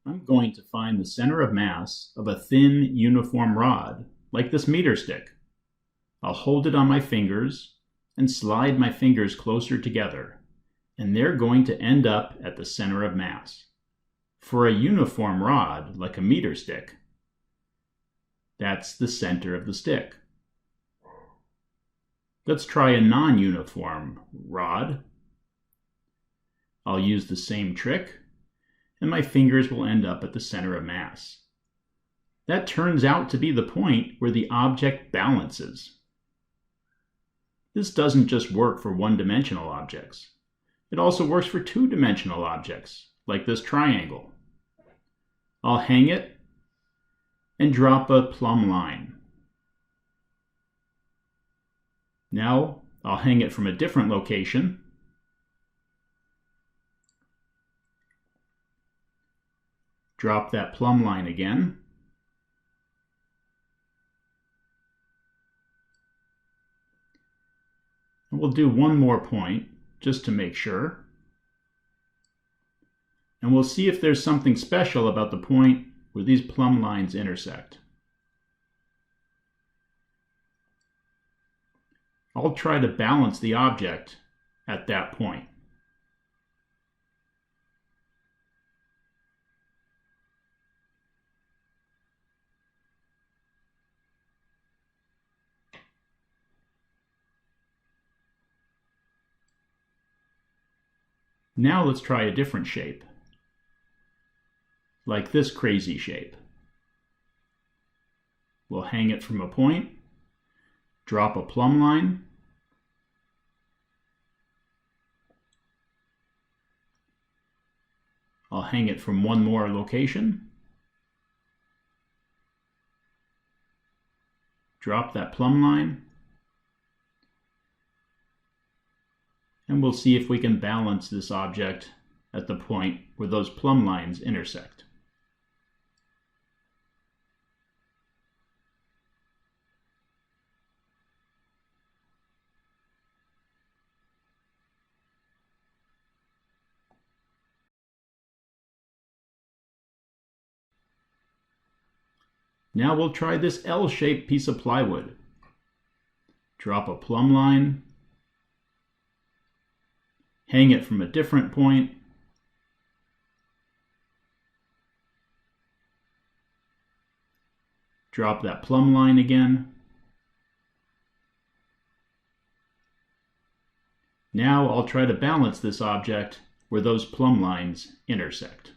I'm going to find the center of mass of a thin, uniform rod, like this meter stick. I'll hold it on my fingers and slide my fingers closer together, and they're going to end up at the center of mass. For a uniform rod, like a meter stick, that's the center of the stick. Let's try a non-uniform rod. I'll use the same trick, and my fingers will end up at the center of mass. That turns out to be the point where the object balances. This doesn't just work for one-dimensional objects. It also works for two-dimensional objects, like this triangle. I'll hang it and drop a plumb line. Now I'll hang it from a different location. Drop that plumb line again. And we'll do one more point just to make sure. And we'll see if there's something special about the point where these plumb lines intersect. I'll try to balance the object at that point. Now let's try a different shape, like this crazy shape. We'll hang it from a point, drop a plumb line, I'll hang it from one more location, drop that plumb line, and we'll see if we can balance this object at the point where those plumb lines intersect. Now we'll try this L-shaped piece of plywood. Drop a plumb line, hang it from a different point, drop that plumb line again. Now I'll try to balance this object where those plumb lines intersect.